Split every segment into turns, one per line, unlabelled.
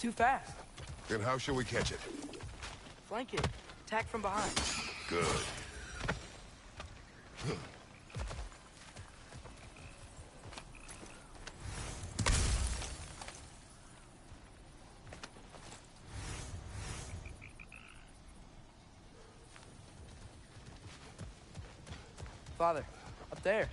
too fast.
Then how shall we catch it?
Flank it. Attack from behind.
Good.
Father, up there.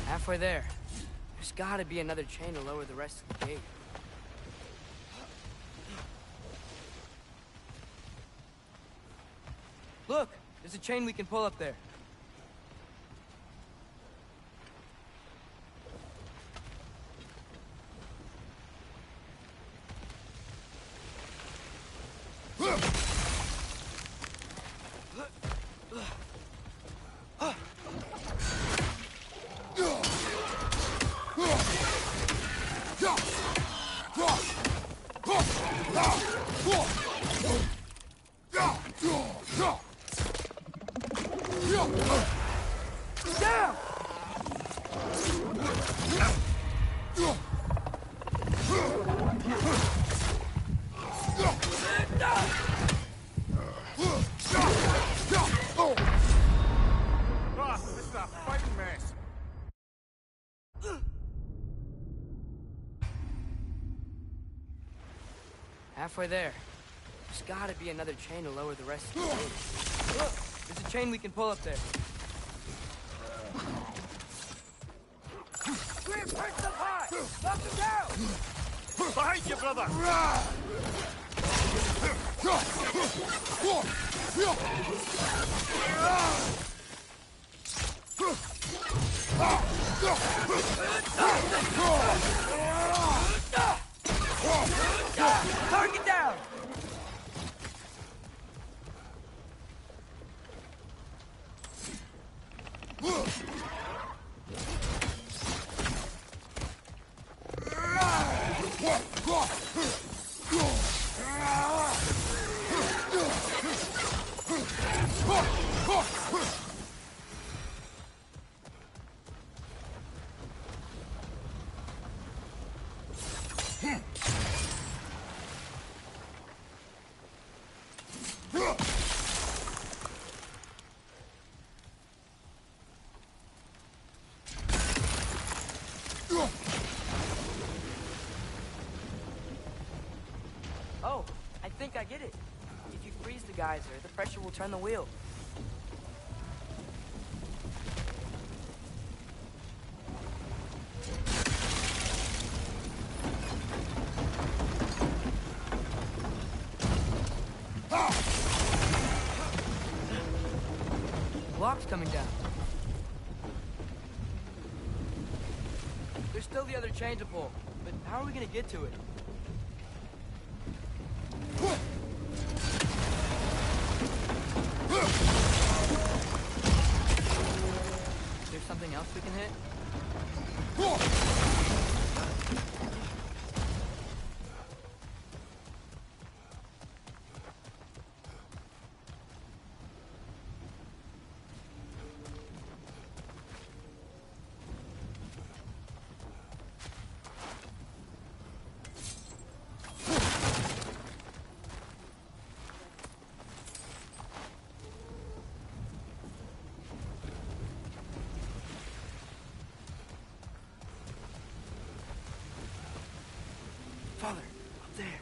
Halfway there. There's gotta be another chain to lower the rest of the gate. Look! There's a chain we can pull up there. Down!
This is a fighting mess.
Halfway there. There's gotta be another chain to lower the rest of the gate. Look! There's a chain we can pull up there. Clear, punch them high! Knock them down!
Behind you, brother!
Target down! Oh, I think I get it. If you freeze the geyser, the pressure will turn the wheel. Block's coming down. There's still the other chain to pull, but how are we gonna get to it? Is there something else we can hit? Father, up there.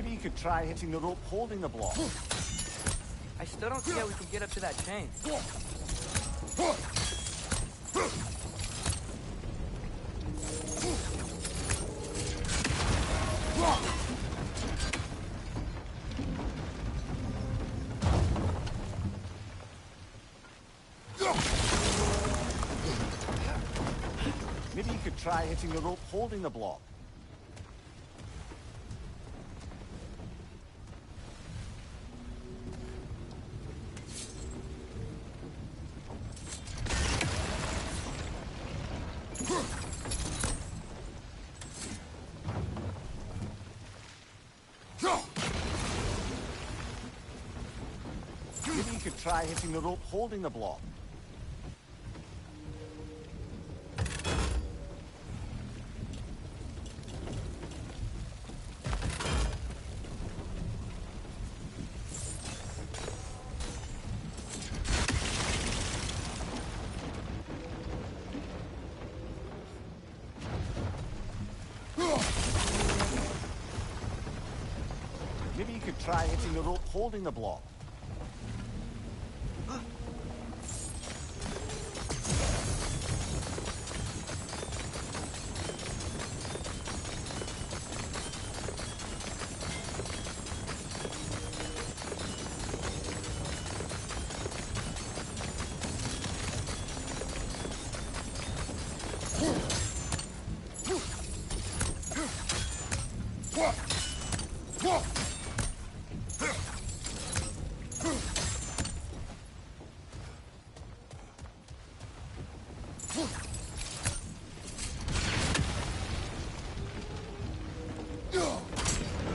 Maybe you could try hitting the rope holding the block.
I still don't see how we can get up to that chain.
Maybe you could try hitting the rope holding the block. Maybe you could try hitting the rope holding the block. Maybe you could try hitting the rope holding the block.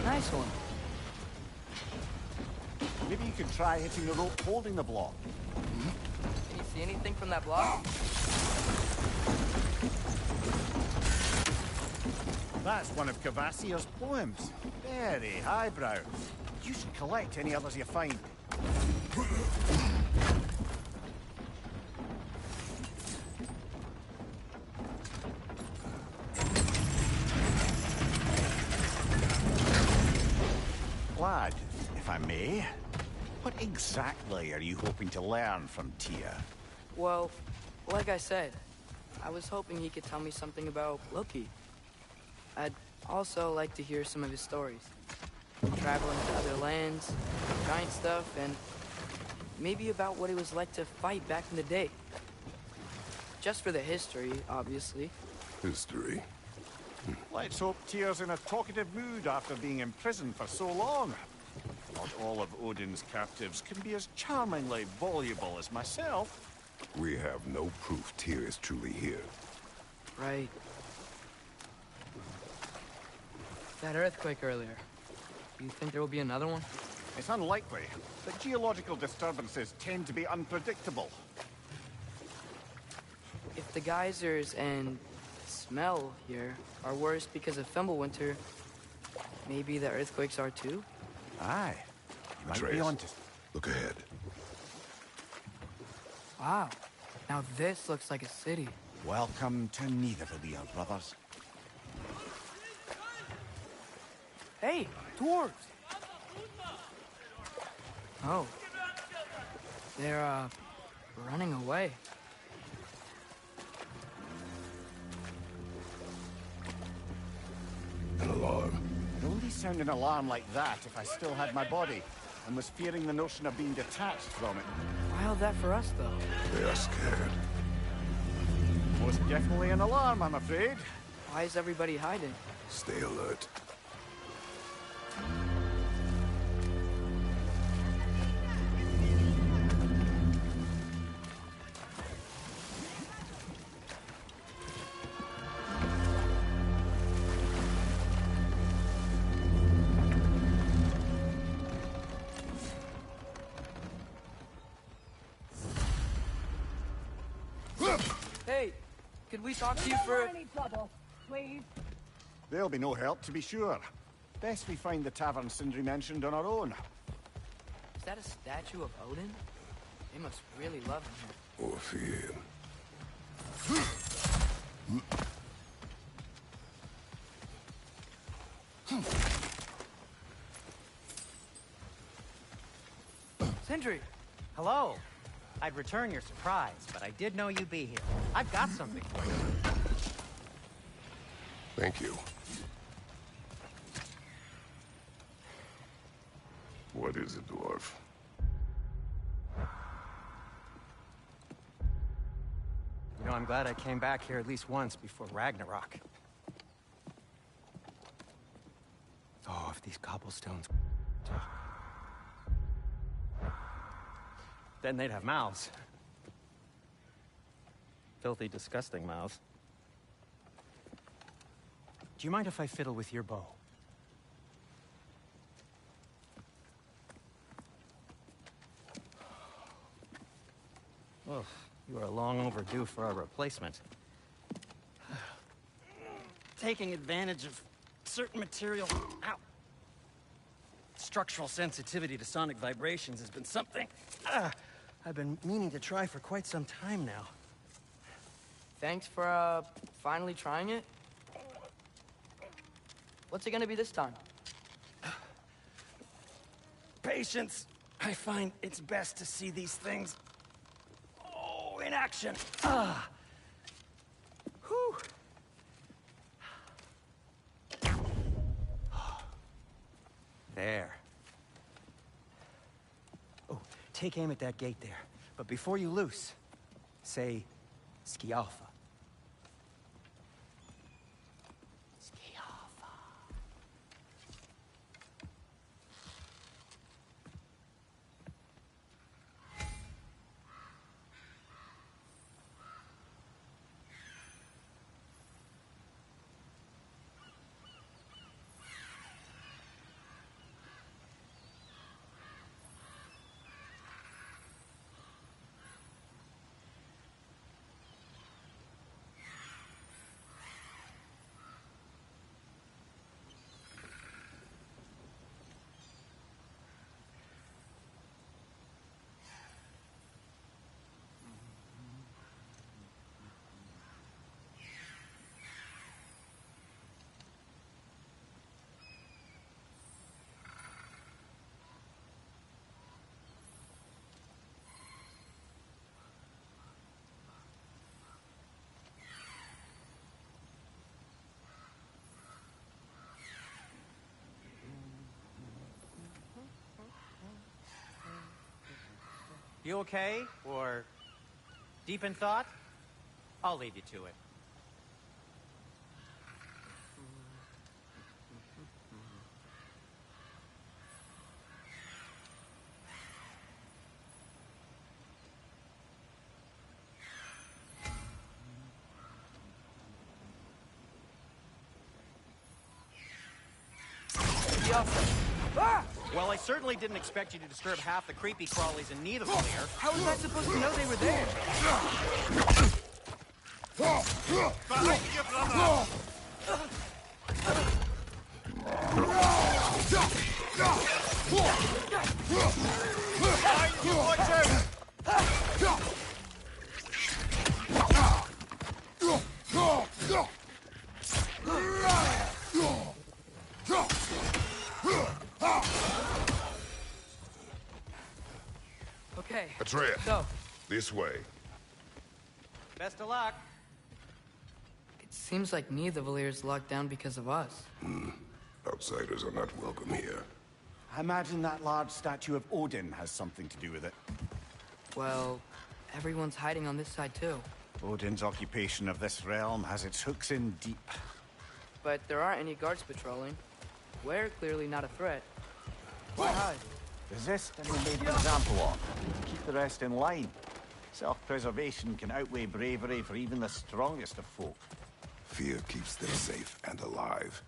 Nice one.
Maybe you could try hitting the rope holding the block.
Can you see anything from that block?
That's one of Cavassier's poems. Very highbrow. You should collect any others you find. Lad, if I may, what exactly are you hoping to learn from Tia?
Well, like I said, I was hoping he could tell me something about Loki. I'd also like to hear some of his stories. Traveling to other lands, giant stuff, and maybe about what it was like to fight back in the day. Just for the history, obviously.
History.
Let's hope Tyr's in a talkative mood after being imprisoned for so long. Not all of Odin's captives can be as charmingly voluble as myself.
We have no proof Tyr is truly here.
Right. That earthquake earlier. Do you think there will be another one?
It's unlikely, but geological disturbances tend to be unpredictable.
If the geysers and smell here are worse because of Fimbulwinter, maybe the earthquakes are too?
Aye. You might be
Atreus,
onto...
look ahead.
Wow. Now this looks like a city.
Welcome to Nidavellir, brothers.
Hey, dwarves! Oh. They're, running away.
An alarm.
I'd only sound an alarm like that if I still had my body, and was fearing the notion of being detached from it.
Wild that for us, though.
They are scared.
Most definitely an alarm, I'm afraid.
Why is everybody hiding?
Stay alert.
Hey, could we talk to you for...
Any trouble, please?
There'll be no help, to be sure. Best we find the tavern Sindri mentioned on our own.
Is that a statue of Odin? They must really love him here.
Or fear.
Sindri!
Hello. I'd return your surprise, but I did know you'd be here. I've got something for you.
Thank you. What is it, dwarf?
You know, I'm glad I came back here at least once before Ragnarok. Oh, if these cobblestones... Then they'd have mouths. Filthy, disgusting mouths. Do you mind if I fiddle with your bow? Oh, you are long overdue for a replacement. Taking advantage of certain material... Ow! Structural sensitivity to sonic vibrations has been something I've been meaning to try for quite some time now.
Thanks for, finally trying it. What's it gonna be this time?
Patience. I find it's best to see these things... in action. Whew. There. Oh, take aim at that gate there. But before you loose, say, Skialfa. Skialfa. You okay? Or deep in thought? I'll leave you to it.
Ah!
Well, I certainly didn't expect you to disturb half the creepy crawlies in Nidavellir.
How was I supposed to know they were there?
Behind you, brother! Behind you, watch
Okay.
Atreus,
So,
this way.
Best of luck.
it seems like Nidavallir's locked down because of us.
Outsiders are not welcome here.
I imagine that large statue of Odin has something to do with it.
Well, everyone's hiding on this side too.
Odin's occupation of this realm has its hooks in deep.
But there aren't any guards patrolling. We're clearly not a threat. Why hide?
Resist and be made an example of. Keep the rest in line. Self-preservation can outweigh bravery for even the strongest of folk.
Fear keeps them safe and alive.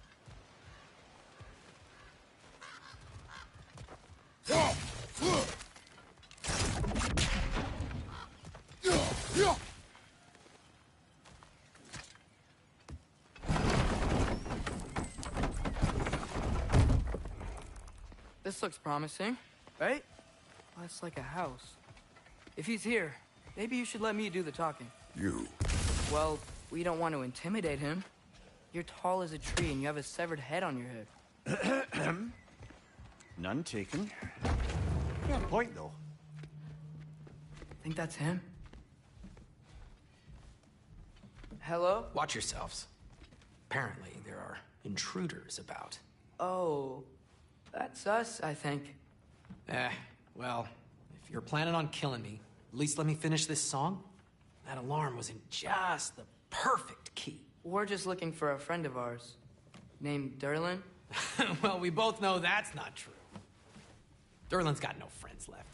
This looks promising, right? Well, it's like a house. If he's here, maybe you should let me do the talking.
You.
Well, we don't want to intimidate him. You're tall as a tree and you have a severed head on your head.
None taken. Fair point, though.
Think that's him? Hello?
Watch yourselves. Apparently, there are intruders about.
Oh, that's us, I think.
Well, if you're planning on killing me, at least let me finish this song. That alarm was in just the perfect key.
We're just looking for a friend of ours, named Derlin.
Well, we both know that's not true. Derlin's got no friends left.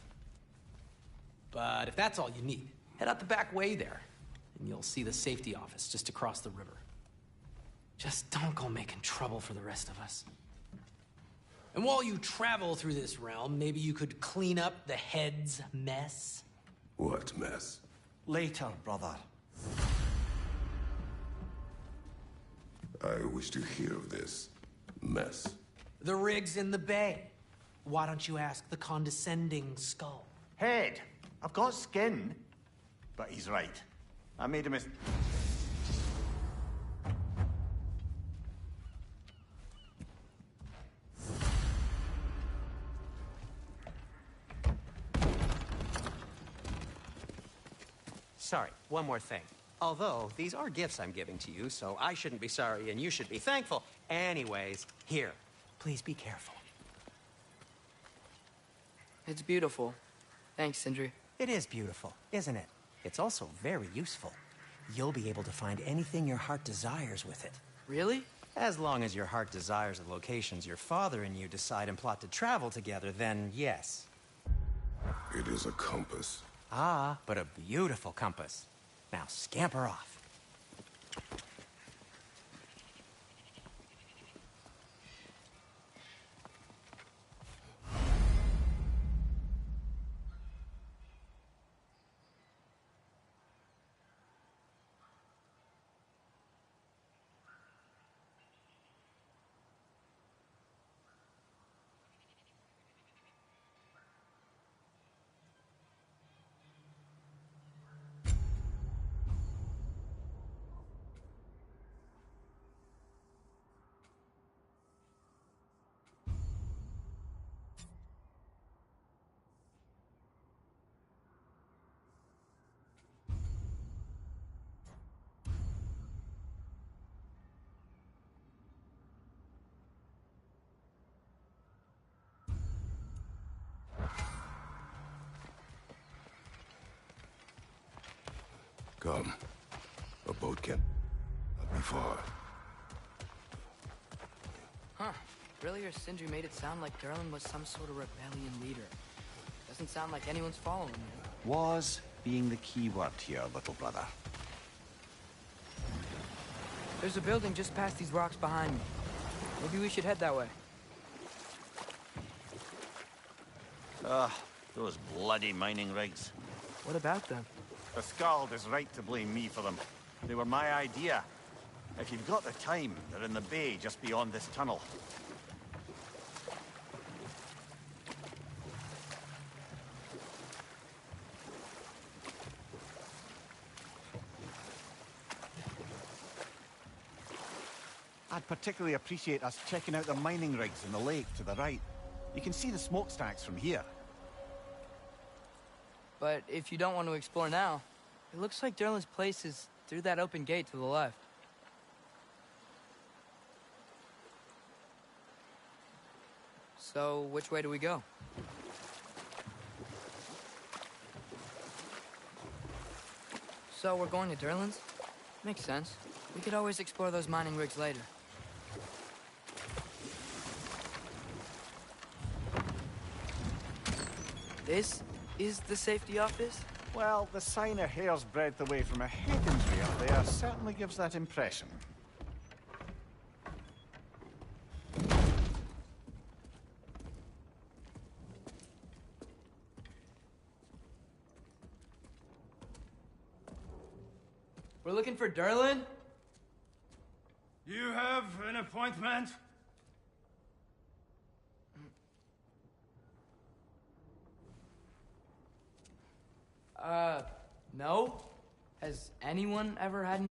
But if that's all you need, head out the back way there, and you'll see the safety office just across the river. Just don't go making trouble for the rest of us. And while you travel through this realm, maybe you could clean up the head's mess?
What mess?
Later, brother.
I wish to hear of this mess.
The rig's in the bay. Why don't you ask the condescending skull?
Head, I've got skin. But he's right. I made a mistake.
Sorry, one more thing. Although, these are gifts I'm giving to you, so I shouldn't be sorry and you should be thankful. Anyways, here, please be careful.
It's beautiful. Thanks, Sindri.
It is beautiful, isn't it? It's also very useful. You'll be able to find anything your heart desires with it.
Really?
As long as your heart desires the locations your father and you decide and plot to travel together, then yes.
It is a compass.
Ah, but a beautiful compass. Now scamper off.
Come. A boat can not be far.
Huh. Earlier, Sindri made it sound like Derlin was some sort of rebellion leader. Doesn't sound like anyone's following him.
Was being the key word here, little brother.
There's a building just past these rocks behind me. Maybe we should head that way.
Those bloody mining rigs.
What about them?
The Skald is right to blame me for them. They were my idea. If you've got the time, they're in the bay just beyond this tunnel. I'd particularly appreciate us checking out the mining rigs in the lake to the right. You can see the smokestacks from here.
But if you don't want to explore now, it looks like Derlin's place is through that open gate to the left. So, which way do we go? So, we're going to Derlin's? Makes sense. We could always explore those mining rigs later. This is the safety office?
Well, the sign a hair's breadth away from a head injury up there certainly gives that impression.
We're looking for Derlin?
You have an appointment?
No? Has anyone ever had